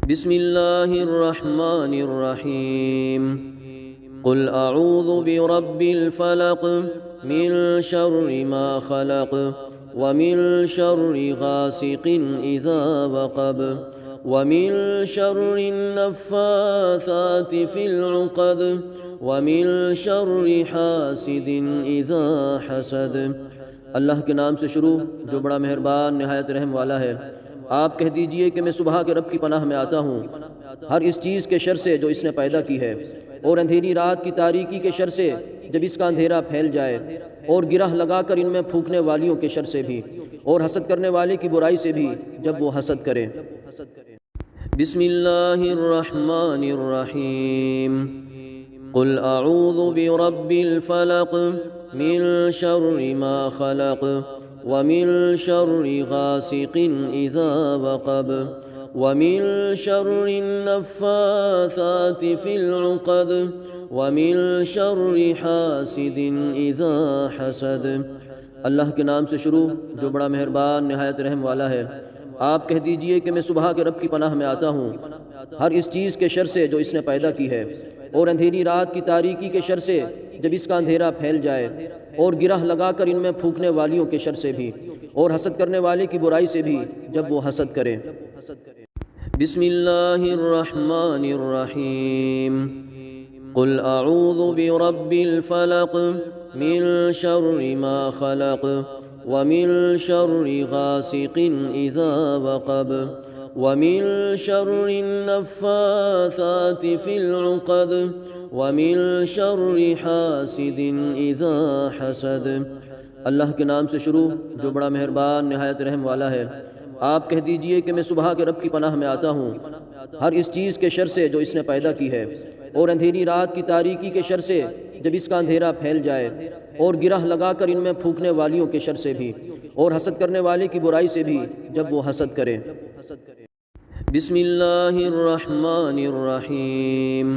بسم اللہ الرحمن الرحیم قل اعوذ برب الفلق من شر ما خلق ومن شر غاسق اذا وقب ومن شر النفاثات في العقد ومن شر حاسد اذا حسد۔ اللہ کے نام سے شروع جو بڑا مہربان نہایت رحم والا ہے۔ آپ کہہ دیجئے کہ میں صبح کے رب کی پناہ میں آتا ہوں ہر اس چیز کے شر سے جو اس نے پیدا کی ہے، اور اندھیری رات کی تاریکی کے شر سے جب اس کا اندھیرا پھیل جائے، اور گرہ لگا کر ان میں پھونکنے والیوں کے شر سے بھی، اور حسد کرنے والے کی برائی سے بھی جب وہ حسد کرے۔ بسم اللہ الرحمن الرحیم قل اعوذ برب الفلق من شر ما خلق ومن شر غاسق اذا وقب ومن شر النفاثات في العقد ومن شر حاسد اذا حسد۔ اللہ کے نام سے شروع جو بڑا مہربان نہایت رحم والا ہے۔ آپ کہہ دیجئے کہ میں صبح کے رب کی پناہ میں آتا ہوں ہر اس چیز کے شر سے جو اس نے پیدا کی ہے، اور اندھیری رات کی تاریکی کے شر سے جب اس کا اندھیرا پھیل جائے، اور گرہ لگا کر ان میں پھونکنے والیوں کے شر سے بھی، اور حسد کرنے والے کی برائی سے بھی جب وہ حسد کرے۔ بسم اللہ الرحمن الرحیم قل اعوذ برب الفلق من شر ما خلق ومن شر غاسق اذا وقب ومن شر النفاثات في العقد ومن شر حاسد اذا حسد۔ اللہ کے نام سے شروع جو بڑا مہربان نہایت رحم والا ہے۔ آپ کہہ دیجئے کہ میں صبح کے رب کی پناہ میں آتا ہوں ہر اس چیز کے شر سے جو اس نے پیدا کی ہے، اور اندھیری رات کی تاریکی کے شر سے جب اس کا اندھیرا پھیل جائے، اور گرہ لگا کر ان میں پھونکنے والیوں کے شر سے بھی، اور حسد کرنے والے کی برائی سے بھی جب وہ حسد کرے۔ بسم اللہ الرحمن الرحیم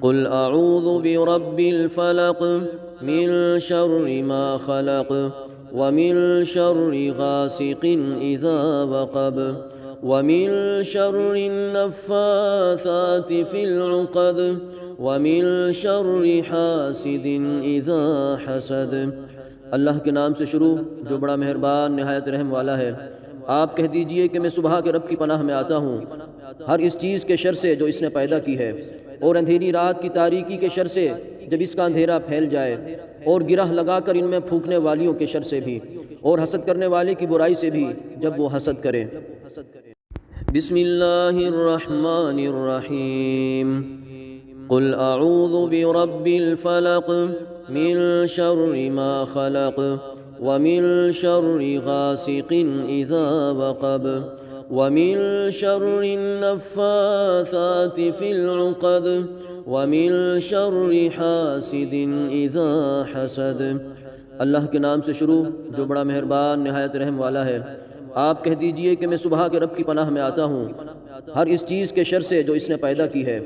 قل اعوذ برب الفلق من شر ما خلق ومن شر غاسق اذا وقب ومن شر النفاثات في العقد ومن شر حاسد اذا حسد۔ اللہ کے نام سے شروع جو بڑا مہربان نہایت رحم والا ہے۔ آپ کہہ دیجئے کہ میں صبح کے رب کی پناہ میں آتا ہوں ہر اس چیز کے شر سے جو اس نے پیدا کی ہے، اور اندھیری رات کی تاریکی کے شر سے جب اس کا اندھیرا پھیل جائے، اور گرہ لگا کر ان میں پھونکنے والیوں کے شر سے بھی، اور حسد کرنے والے کی برائی سے بھی جب وہ حسد کرے۔ بسم اللہ الرحمن الرحیم قل اعوذ برب الفلق من شر ما خلق ومن شر غاسق اذا وقب ومن شر النفاثات في العقد ومن شر حاسد اذا حسد۔ اللہ کے نام سے شروع جو بڑا مہربان نہایت رحم والا ہے۔ آپ کہہ دیجئے کہ میں صبح کے رب کی پناہ میں آتا ہوں ہر اس چیز کے شر سے جو اس نے پیدا کی ہے،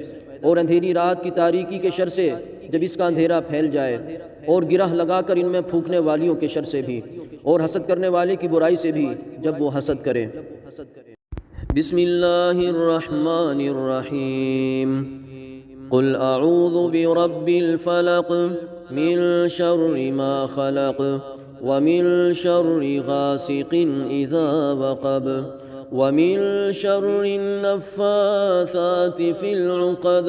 اور اندھیری رات کی تاریکی کے شر سے جب اس کا اندھیرا پھیل جائے، اور گرہ لگا کر ان میں پھونکنے والیوں کے شر سے بھی، اور حسد کرنے والے کی برائی سے بھی جب وہ حسد کرے۔ بسم اللہ الرحمن الرحیم قل اعوذ برب الفلق من شر ما خلق ومن شر غاسق اذا وقب ومن شر النفاثات في العقد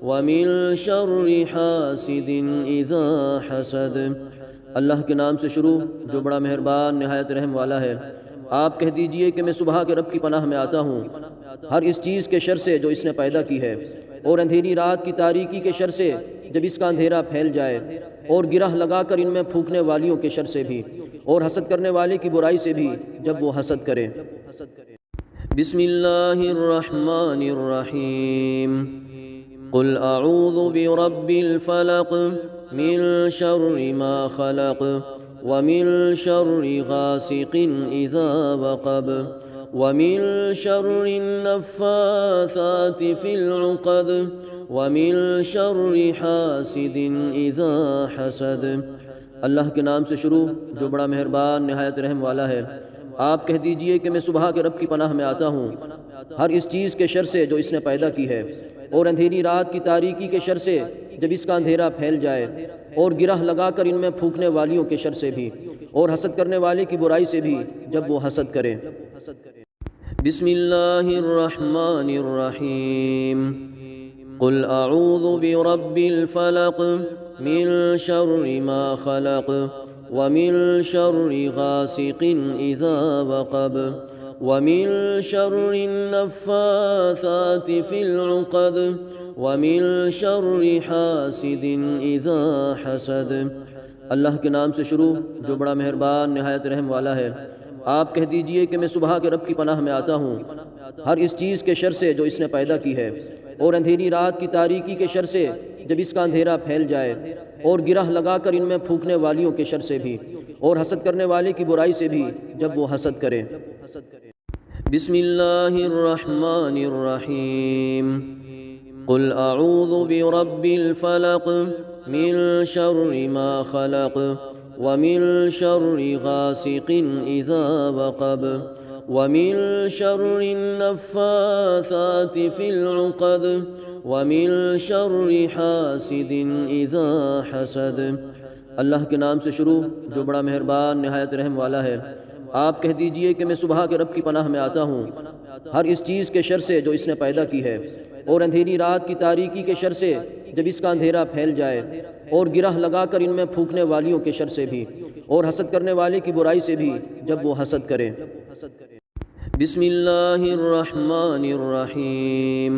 ومن شر حاسد اذا حسد۔ اللہ کے نام سے شروع جو بڑا مہربان نہایت رحم والا ہے۔ آپ کہہ دیجئے کہ میں صبح کے رب کی پناہ میں آتا ہوں ہر اس چیز کے شر سے جو اس نے پیدا کی ہے، اور اندھیری رات کی تاریکی کے شر سے جب اس کا اندھیرا پھیل جائے، اور گرہ لگا کر ان میں پھونکنے والیوں کے شر سے بھی، اور حسد کرنے والے کی برائی سے بھی جب وہ حسد کرے۔ بسم اللہ الرحمن الرحیم قل اعوذ برب الفلق من شر ما خلق ومن شر غاسق اذا وقب ومن شر النفاثات في العقد ومن شر حاسد اذا حسد۔ اللہ کے نام سے شروع جو بڑا مہربان نہایت رحم والا ہے۔ آپ کہہ دیجئے کہ میں صبح کے رب کی پناہ میں آتا ہوں ہر اس چیز کے شر سے جو اس نے پیدا کی ہے، اور اندھیری رات کی تاریکی کے شر سے جب اس کا اندھیرا پھیل جائے، اور گرہ لگا کر ان میں پھونکنے والیوں کے شر سے بھی، اور حسد کرنے والے کی برائی سے بھی جب وہ حسد کرے۔ بسم اللہ الرحمن الرحیم۔ قل اعوذ برب الفلق من شر ما خلق ومن شر غاسق اذا وقب ومن شر النفاثات في العقد ومن شر حاسد اذا حسد۔ اللہ کے نام سے شروع جو بڑا مہربان نہایت رحم والا ہے۔ آپ کہہ دیجئے کہ میں صبح کے رب کی پناہ میں آتا ہوں ہر اس چیز کے شر سے جو اس نے پیدا کی ہے، اور اندھیری رات کی تاریکی کے شر سے جب اس کا اندھیرا پھیل جائے، اور گرہ لگا کر ان میں پھونکنے والیوں کے شر سے بھی، اور حسد کرنے والے کی برائی سے بھی جب وہ حسد کرے۔ بسم اللہ الرحمن الرحیم۔ قل اعوذ برب الفلق من شر ما خلق ومن شر غاسق اذا وقب ومن شر النفاثات في العقد ومن شر حاسد اذا حسد۔ اللہ کے نام سے شروع جو بڑا مہربان نہایت رحم والا ہے۔ آپ کہہ دیجئے کہ میں صبح کے رب کی پناہ میں آتا ہوں ہر اس چیز کے شر سے جو اس نے پیدا کی ہے، اور اندھیری رات کی تاریکی کے شر سے جب اس کا اندھیرا پھیل جائے، اور گرہ لگا کر ان میں پھونکنے والیوں کے شر سے بھی، اور حسد کرنے والے کی برائی سے بھی جب وہ حسد کرے۔ بسم اللہ الرحمن الرحیم۔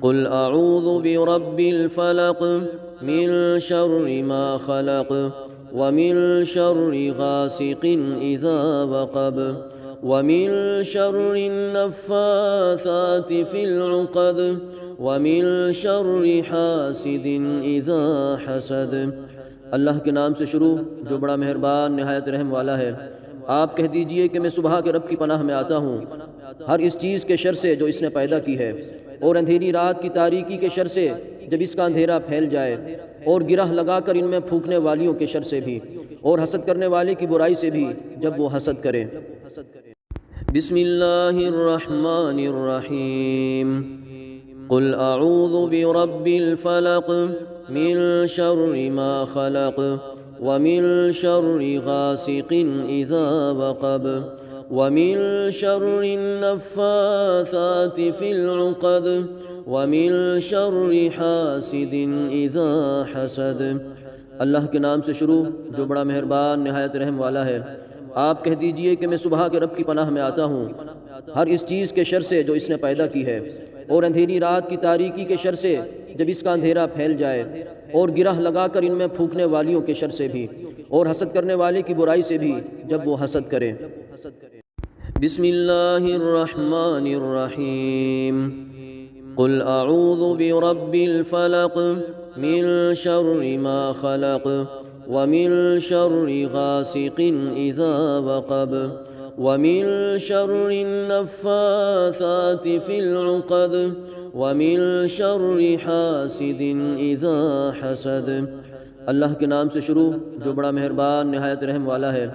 قل اعوذ برب الفلق من شر ما خلق ومن شر غاسق اذا وقب ومن شر النفاثات في العقد ومن شر حاسد اذا حسد۔ اللہ کے نام سے شروع جو بڑا مہربان نہایت رحم والا ہے۔ آپ کہہ دیجئے کہ میں صبح کے رب کی پناہ میں آتا ہوں ہر اس چیز کے شر سے جو اس نے پیدا کی ہے، اور اندھیری رات کی تاریکی کے شر سے جب اس کا اندھیرا پھیل جائے، اور گرہ لگا کر ان میں پھونکنے والیوں کے شر سے بھی، اور حسد کرنے والے کی برائی سے بھی جب وہ حسد کرے۔ بسم اللہ الرحمن الرحیم۔ قل اعوذ برب الفلق من شر ما خلق ومن شر غاسق اذا وقب ومن شر النفاثات في العقد ومن شر حاسد اذا حسد۔ اللہ کے نام سے شروع جو بڑا مہربان نہایت رحم والا ہے۔ آپ کہہ دیجئے کہ میں صبح کے رب کی پناہ میں آتا ہوں ہر اس چیز کے شر سے جو اس نے پیدا کی ہے، اور اندھیری رات کی تاریکی کے شر سے جب اس کا اندھیرا پھیل جائے، اور گرہ لگا کر ان میں پھونکنے والیوں کے شر سے بھی، اور حسد کرنے والے کی برائی سے بھی جب وہ حسد کرے۔ بسم اللہ الرحمن الرحیم۔ قل اعوذ برب الفلق من شر ما خلق ومن شر غاسق اذا وقب ومن شر النفاثات في العقد ومن شر حاسد اذا حسد۔ اللہ کے نام سے شروع جو بڑا مہربان نہایت رحم والا ہے۔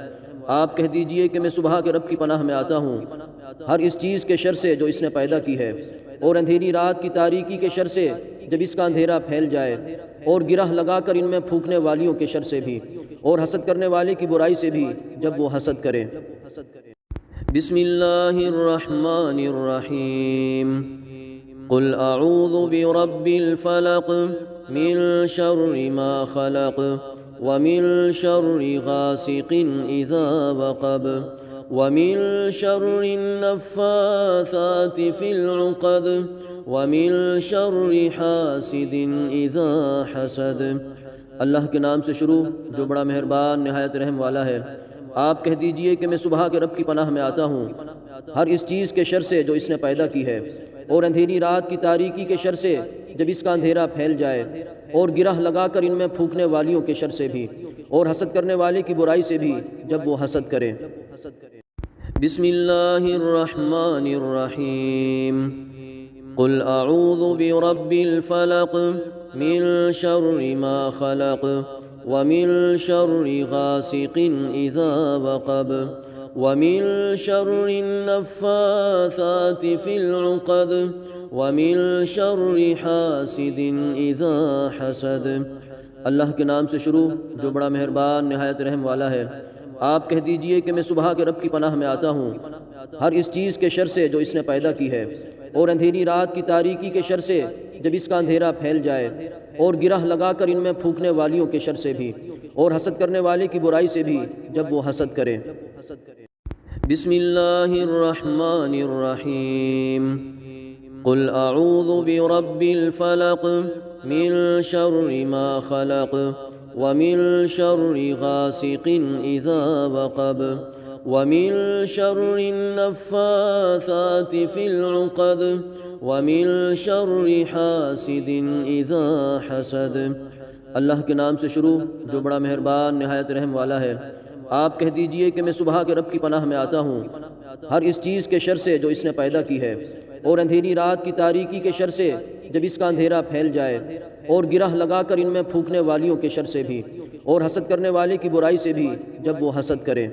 آپ کہہ دیجئے کہ میں صبح کے رب کی پناہ میں آتا ہوں ہر اس چیز کے شر سے جو اس نے پیدا کی ہے، اور اندھیری رات کی تاریکی کے شر سے جب اس کا اندھیرا پھیل جائے، اور گرہ لگا کر ان میں پھونکنے والیوں کے شر سے بھی، اور حسد کرنے والے کی برائی سے بھی جب وہ حسد کرے۔ بسم اللہ الرحمن الرحیم۔ قل اعوذ برب الفلق من شر ما خلق ومن شر غاسق اذا وقب ومن شر النفاثات في العقد ومن شر حاسد اذا حسد۔ اللہ کے نام سے شروع جو بڑا مہربان نہایت رحم والا ہے۔ آپ کہہ دیجئے کہ میں صبح کے رب کی پناہ میں آتا ہوں ہر اس چیز کے شر سے جو اس نے پیدا کی ہے، اور اندھیری رات کی تاریکی کے شر سے جب اس کا اندھیرا پھیل جائے، اور گرہ لگا کر ان میں پھونکنے والیوں کے شر سے بھی، اور حسد کرنے والے کی برائی سے بھی جب وہ حسد کرے۔ بسم اللہ الرحمن الرحیم۔ قل اعوذ برب الفلق من شر ما خلق ومن شر غاسق اذا وقب ومن شر النفاثات في العقد ومن شر حاسد اذا حسد۔ اللہ کے نام سے شروع جو بڑا مہربان نہایت رحم والا ہے۔ آپ کہہ دیجئے کہ میں صبح کے رب کی پناہ میں آتا ہوں ہر اس چیز کے شر سے جو اس نے پیدا کی ہے، اور اندھیری رات کی تاریکی کے شر سے جب اس کا اندھیرا پھیل جائے، اور گرہ لگا کر ان میں پھونکنے والیوں کے شر سے بھی، اور حسد کرنے والے کی برائی سے بھی جب وہ حسد کرے۔ بسم اللہ الرحمن الرحیم۔ قل اعوذ برب الفلق من شر ما خلق ومن شر غاسق اذا وقب ومن شر النفاثات في العقد ومن شر حاسد اذا حسد۔ اللہ کے نام سے شروع جو بڑا مہربان نہایت رحم والا ہے۔ آپ کہہ دیجئے کہ میں صبح کے رب کی پناہ میں آتا ہوں ہر اس چیز کے شر سے جو اس نے پیدا کی ہے، اور اندھیری رات کی تاریکی کے شر سے جب اس کا اندھیرا پھیل جائے، اور گرہ لگا کر ان میں پھونکنے والیوں کے شر سے بھی، اور حسد کرنے والے کی برائی سے بھی جب وہ حسد کرے۔